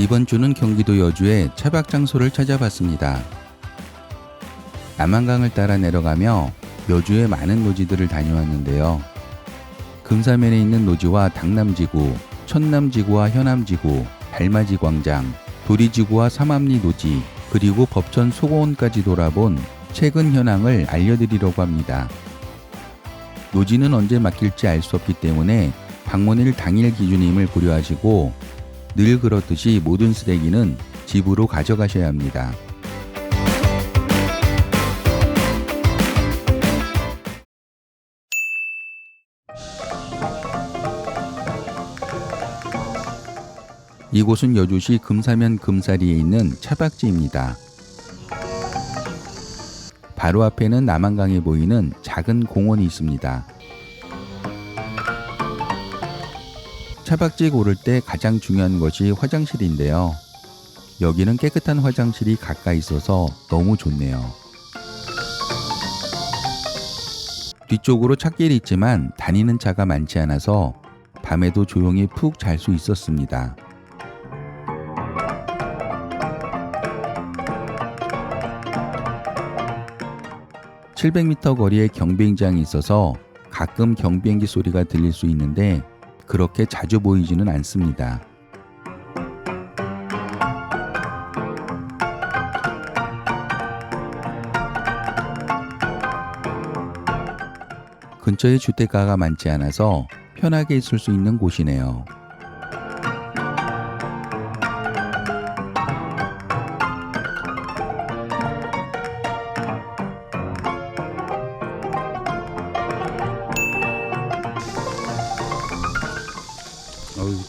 이번 주는 경기도 여주의 차박 장소를 찾아봤습니다. 남한강을 따라 내려가며 여주의 많은 노지들을 다녀왔는데요. 금사면에 있는 노지와 당남지구, 천남지구와 현암지구, 달맞이 광장, 도리지구와 삼암리 노지, 그리고 법천 소고원까지 돌아본 최근 현황을 알려드리려고 합니다. 노지는 언제 맡길지 알 수 없기 때문에 방문일 당일 기준임을 고려하시고 늘 그렇듯이 모든 쓰레기는 집으로 가져가셔야 합니다. 이곳은 여주시 금사면 금사리에 있는 차박지입니다. 바로 앞에는 남한강에 보이는 작은 공원이 있습니다. 차박지 고를 때 가장 중요한 것이 화장실인데요. 여기는 깨끗한 화장실이 가까이 있어서 너무 좋네요. 뒤쪽으로 찻길이 있지만 다니는 차가 많지 않아서 밤에도 조용히 푹 잘 수 있었습니다. (700m) 거리에 경비행장이 있어서 가끔 경비행기 소리가 들릴 수 있는데 그렇게 자주 보이지는 않습니다. 근처에 주택가가 많지 않아서 편하게 있을 수 있는 곳이네요.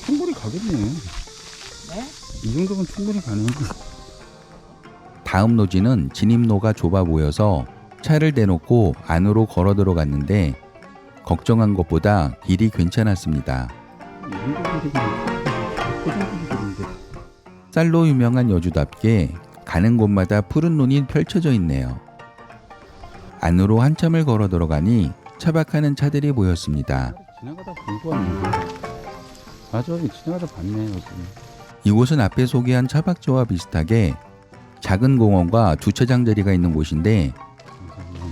충분히 가겠네. 네? 이 정도면 충분히 가네요. 다음 노지는 진입로가 좁아 보여서 차를 대놓고 안으로 걸어 들어갔는데 걱정한 것보다 길이 괜찮았습니다. 쌀로 유명한 여주답게 가는 곳마다 푸른 논이 펼쳐져 있네요. 안으로 한참을 걸어 들어가니 차박하는 차들이 보였습니다. 지나가다 본 거 같는데. 맞아, 지나가다 봤네. 여기. 이곳은 앞에 소개한 차박지와 비슷하게 작은 공원과 주차장 자리가 있는 곳인데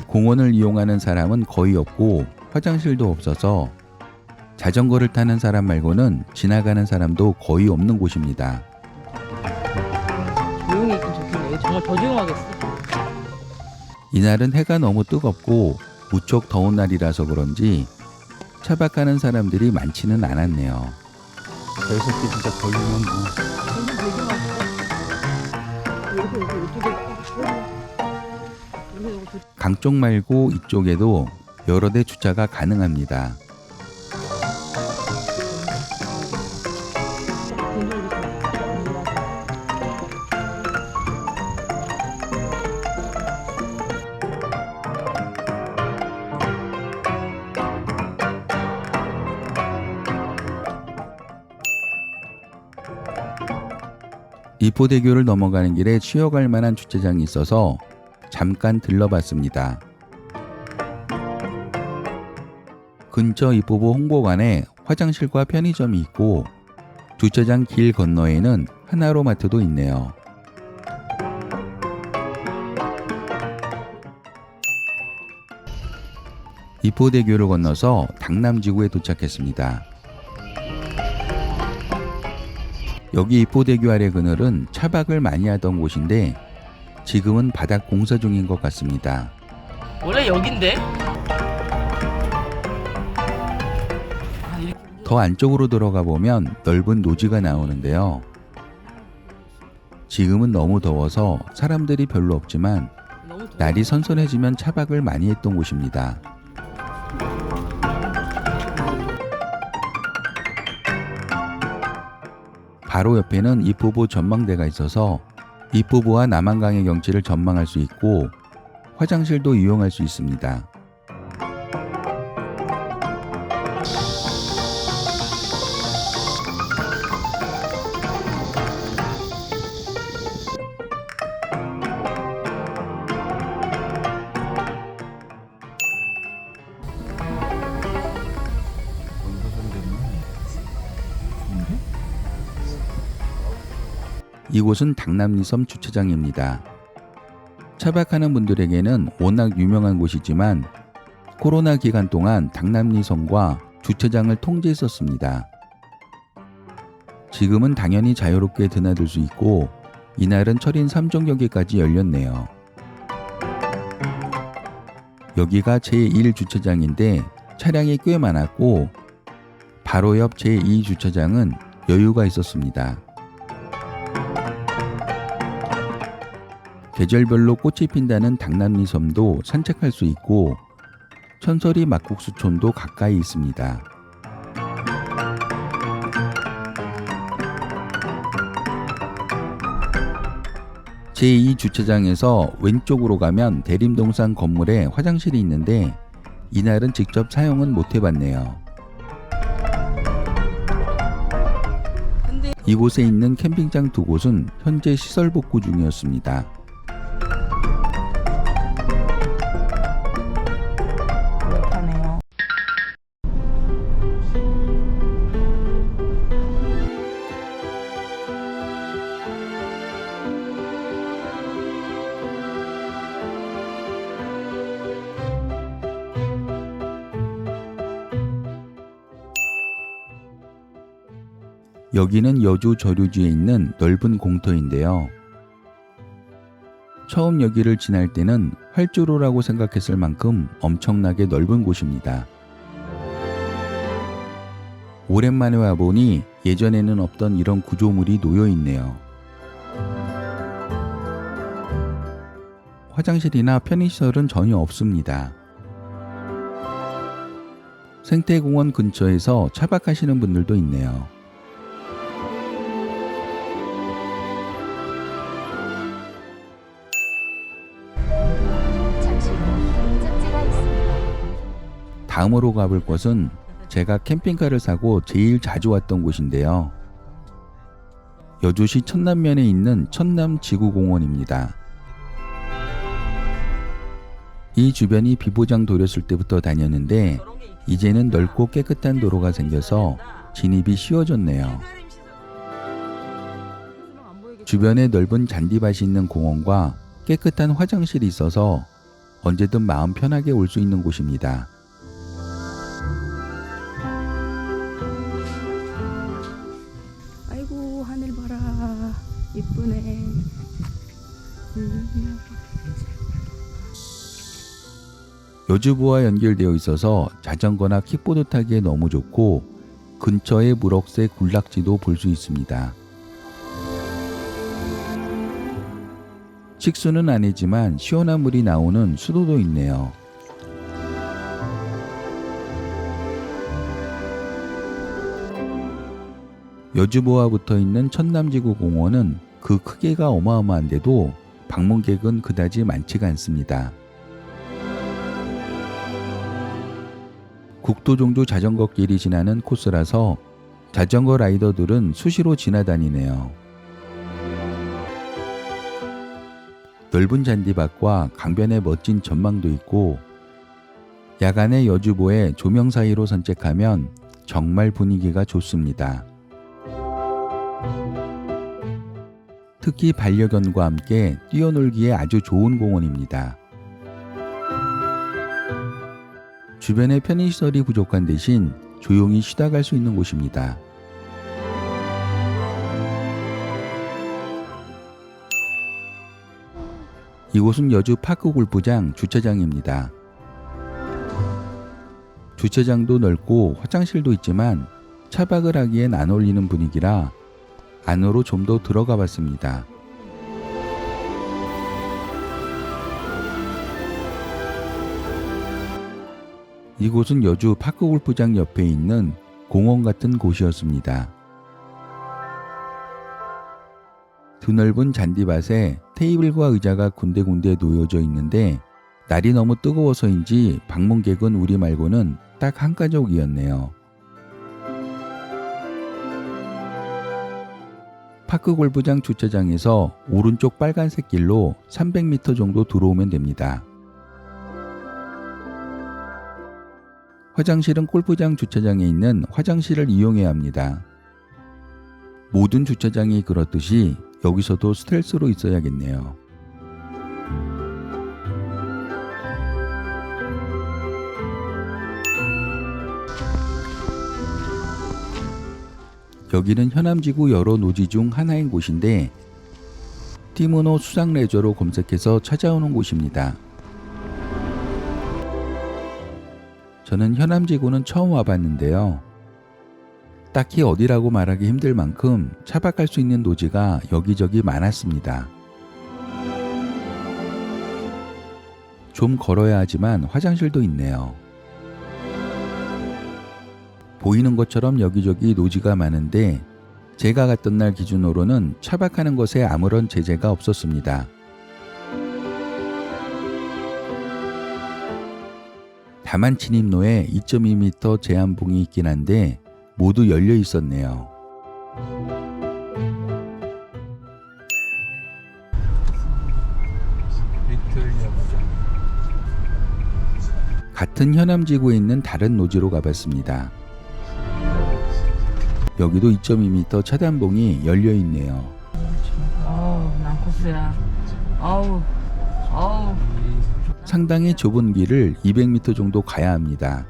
공원을 이용하는 사람은 거의 없고 화장실도 없어서 자전거를 타는 사람 말고는 지나가는 사람도 거의 없는 곳입니다. 조용히 있긴 좋겠네. 정말 더 조용하겠어. 이날은 해가 너무 뜨겁고 무척 더운 날이라서 그런지 차박하는 사람들이 많지는 않았네요. 여기서 진짜 걸리면 뭐. 완전 되게 맛있어. 강 쪽 말고 이쪽에도 여러 대 주차가 가능합니다. 이포대교를 넘어가는 길에 쉬어갈 만한 주차장이 있어서 잠깐 들러봤습니다. 근처 이포보 홍보관에 화장실과 편의점이 있고 주차장 길 건너에는 하나로마트도 있네요. 이포대교를 건너서 당남지구에 도착했습니다. 여기 이포대교 아래 그늘은 차박을 많이 하던 곳인데 지금은 바닥 공사 중인 것 같습니다. 원래 여긴데? 더 안쪽으로 들어가 보면 넓은 노지가 나오는데요. 지금은 너무 더워서 사람들이 별로 없지만 날이 선선해지면 차박을 많이 했던 곳입니다. 바로 옆에는 이포보 전망대가 있어서 이포보와 남한강의 경치를 전망할 수 있고 화장실도 이용할 수 있습니다. 이곳은 당남리섬 주차장입니다. 차박하는 분들에게는 워낙 유명한 곳이지만 코로나 기간 동안 당남리섬과 주차장을 통제했었습니다. 지금은 당연히 자유롭게 드나들 수 있고 이날은 철인 3종 경기까지 열렸네요. 여기가 제1 주차장인데 차량이 꽤 많았고 바로 옆 제2 주차장은 여유가 있었습니다. 계절별로 꽃이 핀다는 당남리섬도 산책할 수 있고 천설이 막국수촌도 가까이 있습니다. 제2 주차장에서 왼쪽으로 가면 대림동산 건물에 화장실이 있는데 이날은 직접 사용은 못 해봤네요. 이곳에 있는 캠핑장 두 곳은 현재 시설 복구 중이었습니다. 그렇다네요. 여기는 여주 저류지에 있는 넓은 공터인데요. 처음 여기를 지날 때는 활주로라고 생각했을 만큼 엄청나게 넓은 곳입니다. 오랜만에 와보니 예전에는 없던 이런 구조물이 놓여 있네요. 화장실이나 편의시설은 전혀 없습니다. 생태공원 근처에서 차박하시는 분들도 있네요. 다음으로 가볼 곳은 제가 캠핑카를 사고 제일 자주 왔던 곳인데요. 여주시 천남면에 있는 천남지구공원입니다. 이 주변이 비보장 도렸을 때부터 다녔는데 이제는 넓고 깨끗한 도로가 생겨서 진입이 쉬워졌네요. 주변에 넓은 잔디밭이 있는 공원과 깨끗한 화장실이 있어서 언제든 마음 편하게 올 수 있는 곳입니다. 아이고 하늘 봐라 예쁘네. 여주부와 연결되어 있어서 자전거나 킥보드 타기에 너무 좋고 근처에 무럭새 군락지도 볼 수 있습니다. 식수는 아니지만 시원한 물이 나오는 수도도 있네요. 여주부와 붙어 있는 천남지구 공원은 그 크기가 어마어마한데도 방문객은 그다지 많지가 않습니다. 국도종조 자전거길이 지나는 코스라서 자전거 라이더들은 수시로 지나다니네요. 넓은 잔디밭과 강변의 멋진 전망도 있고 야간에 여주보의 조명 사이로 산책하면 정말 분위기가 좋습니다. 특히 반려견과 함께 뛰어놀기에 아주 좋은 공원입니다. 주변에 편의시설이 부족한 대신 조용히 쉬다 갈 수 있는 곳입니다. 이곳은 여주 파크 골프장 주차장입니다. 주차장도 넓고 화장실도 있지만 차박을 하기엔 안 어울리는 분위기라 안으로 좀 더 들어가 봤습니다. 이곳은 여주 파크 골프장 옆에 있는 공원 같은 곳이었습니다. 드넓은 잔디밭에 테이블과 의자가 군데군데 놓여져 있는데 날이 너무 뜨거워서인지 방문객은 우리 말고는 딱 한 가족이었네요. 파크 골프장 주차장에서 오른쪽 빨간색 길로 300m 정도 들어오면 됩니다. 화장실은 골프장 주차장에 있는 화장실을 이용해야 합니다. 모든 주차장이 그렇듯이 여기서도 스텔스로 있어야겠네요. 여기는 현암지구 여러 노지 중 하나인 곳인데 티모노 수상 레저로 검색해서 찾아오는 곳입니다. 저는 현암지구는 처음 와봤는데요. 딱히 어디라고 말하기 힘들 만큼 차박할 수 있는 노지가 여기저기 많았습니다. 좀 걸어야 하지만 화장실도 있네요. 보이는 것처럼 여기저기 노지가 많은데 제가 갔던 날 기준으로는 차박하는 것에 아무런 제재가 없었습니다. 다만 진입로에 2.2m 제한봉이 있긴 한데 모두 열려 있었네요. 같은 현암지구에 있는 다른 노지로 가봤습니다. 여기도 2.2m 차단봉이 열려 있네요. 난 코스야. 어우. 상당히 좁은 길을 200m 정도 가야 합니다.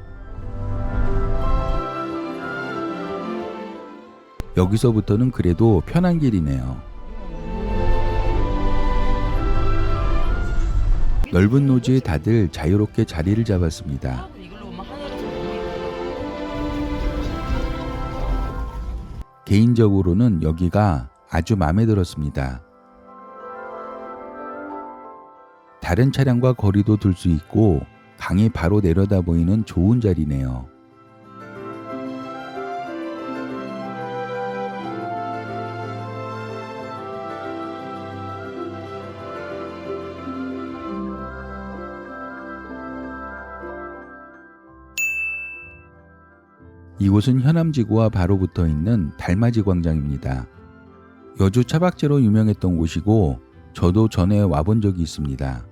여기서부터는 그래도 편한 길이네요. 넓은 노지에 다들 자유롭게 자리를 잡았습니다. 개인적으로는 여기가 아주 마음에 들었습니다. 다른 차량과 거리도 둘 수 있고 강이 바로 내려다 보이는 좋은 자리네요. 이곳은 현암지구와 바로 붙어 있는 달맞이 광장입니다. 여주 차박지로 유명했던 곳이고 저도 전에 와본 적이 있습니다.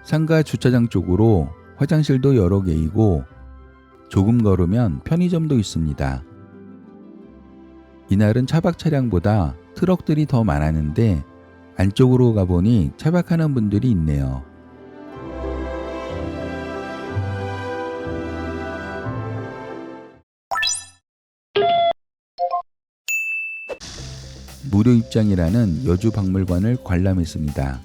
상가 주차장 쪽으로 화장실도 여러 개이고 조금 걸으면 편의점도 있습니다. 이날은 차박 차량보다 트럭들이 더 많았는데 안쪽으로 가보니 차박하는 분들이 있네요. 무료 입장이라는 여주 박물관을 관람했습니다.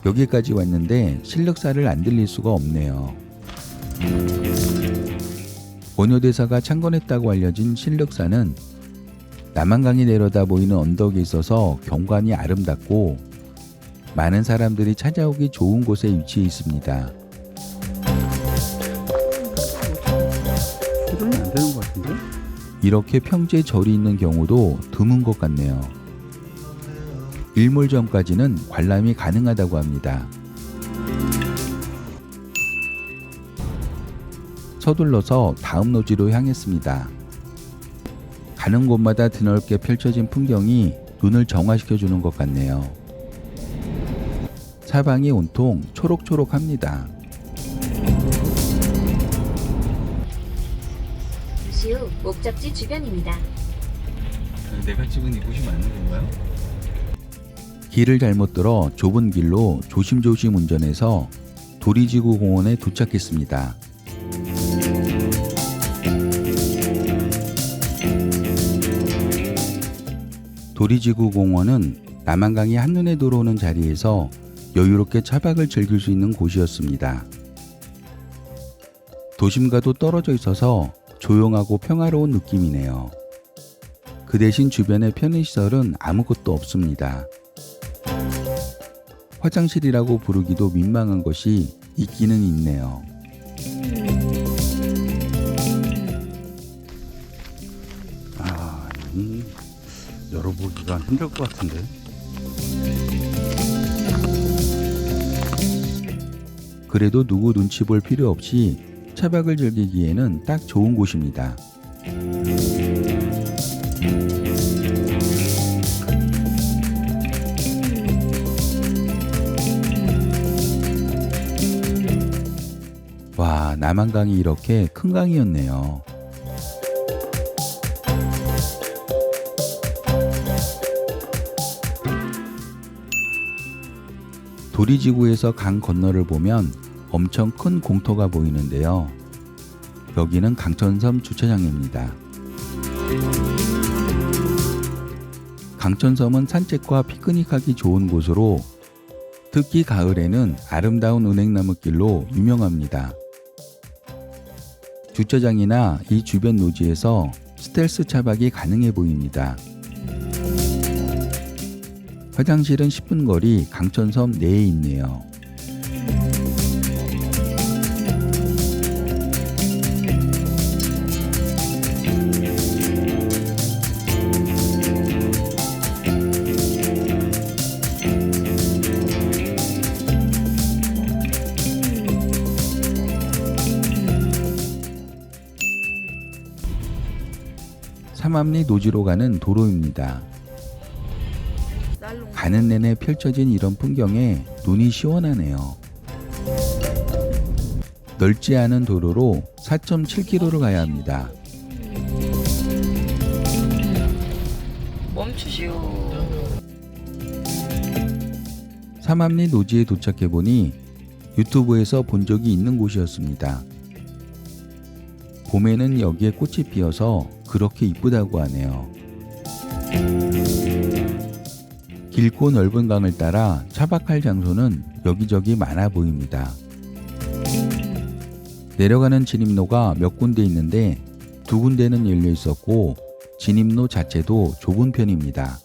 여기까지 왔는데 실력사를 안 들릴 수가 없네요. 원효대사가 창건했다고 알려진 신륵사는 남한강이 내려다 보이는 언덕에 있어서 경관이 아름답고 많은 사람들이 찾아오기 좋은 곳에 위치해 있습니다. 기도는 안 되는 것 같은데? 이렇게 평지에 절이 있는 경우도 드문 것 같네요. 일몰 전까지는 관람이 가능하다고 합니다. 서둘러서 다음 노지로 향했습니다. 가는 곳마다 드넓게 펼쳐진 풍경이 눈을 정화시켜주는 것 같네요. 사방이 온통 초록초록합니다. 잠시 후 목적지 주변입니다. 내가 찍은 이곳이 맞는 건가요? 길을 잘못 들어 좁은 길로 조심조심 운전해서 도리지구 공원에 도착했습니다. 도리지구 공원은 남한강이 한눈에 들어오는 자리에서 여유롭게 차박을 즐길 수 있는 곳이었습니다. 도심과도 떨어져 있어서 조용하고 평화로운 느낌이네요. 그 대신 주변의 편의시설은 아무것도 없습니다. 화장실이라고 부르기도 민망한 것이 있기는 있네요. 열어보기가 힘들 것 같은데. 그래도 누구 눈치 볼 필요 없이 차박을 즐기기에는 딱 좋은 곳입니다. 와, 남한강이 이렇게 큰 강이었네요. 도리지구에서 강 건너를 보면 엄청 큰 공터가 보이는데요. 여기는 강천섬 주차장입니다. 강천섬은 산책과 피크닉하기 좋은 곳으로 특히 가을에는 아름다운 은행나무길로 유명합니다. 주차장이나 이 주변 노지에서 스텔스 차박이 가능해 보입니다. 화장실은 10분 거리 강천섬 내에 있네요. 삼암리 노지로 가는 도로입니다. 가는 내내 펼쳐진 이런 풍경에 눈이 시원하네요. 넓지 않은 도로로 4.7km를 가야 합니다. 멈추시오. 삼암리 노지에 도착해보니 유튜브에서 본 적이 있는 곳이었습니다. 봄에는 여기에 꽃이 피어서 그렇게 이쁘다고 하네요. 길고 넓은 강을 따라 차박할 장소는 여기저기 많아 보입니다. 내려가는 진입로가 몇 군데 있는데 2군데는 열려 있었고 진입로 자체도 좁은 편입니다.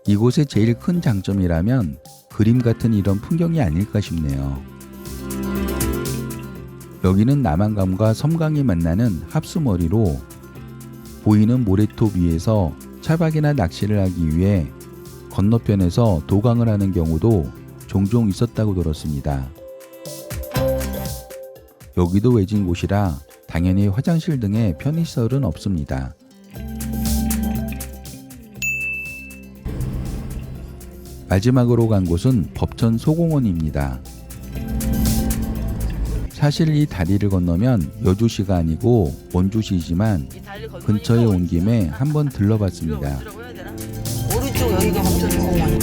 이곳의 제일 큰 장점이라면 그림 같은 이런 풍경이 아닐까 싶네요. 여기는 남한강과 섬강이 만나는 합수머리로 보이는 모래톱 위에서 차박이나 낚시를 하기 위해 건너편에서 도강을 하는 경우도 종종 있었다고 들었습니다. 여기도 외진 곳이라 당연히 화장실 등의 편의시설은 없습니다. 마지막으로 간 곳은 법천 소공원입니다. 사실 이 다리를 건너면 여주시가 아니고 원주시지만 근처에 온 김에 한번 들러봤습니다. 오른쪽 여기가 법천공원.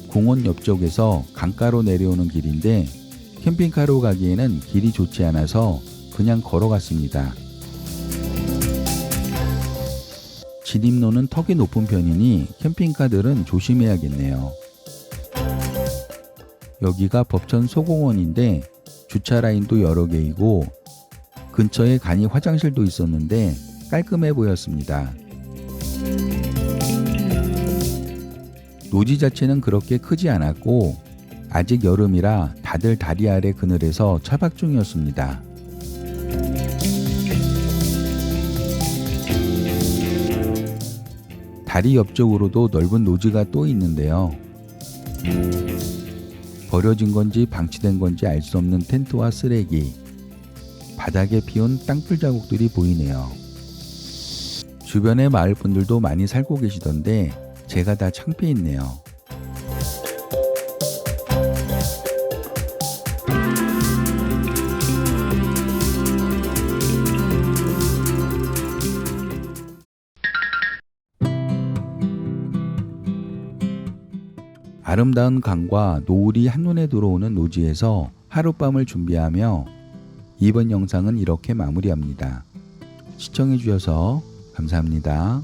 공원 옆쪽에서 강가로 내려오는 길인데 캠핑카로 가기에는 길이 좋지 않아서 그냥 걸어갔습니다. 진입로는 턱이 높은 편이니 캠핑카들은 조심해야겠네요. 여기가 법천 소공원인데 주차 라인도 여러 개이고 근처에 간이 화장실도 있었는데 깔끔해 보였습니다. 노지 자체는 그렇게 크지 않았고 아직 여름이라 다들 다리 아래 그늘에서 차박 중이었습니다. 다리 옆쪽으로도 넓은 노지가 또 있는데요. 버려진 건지 방치된 건지 알 수 없는 텐트와 쓰레기, 바닥에 피운 땅풀 자국들이 보이네요. 주변에 마을 분들도 많이 살고 계시던데 제가 다 창피했네요. 아름다운 강과 노을이 한눈에 들어오는 노지에서 하룻밤을 준비하며 이번 영상은 이렇게 마무리합니다. 시청해주셔서 감사합니다.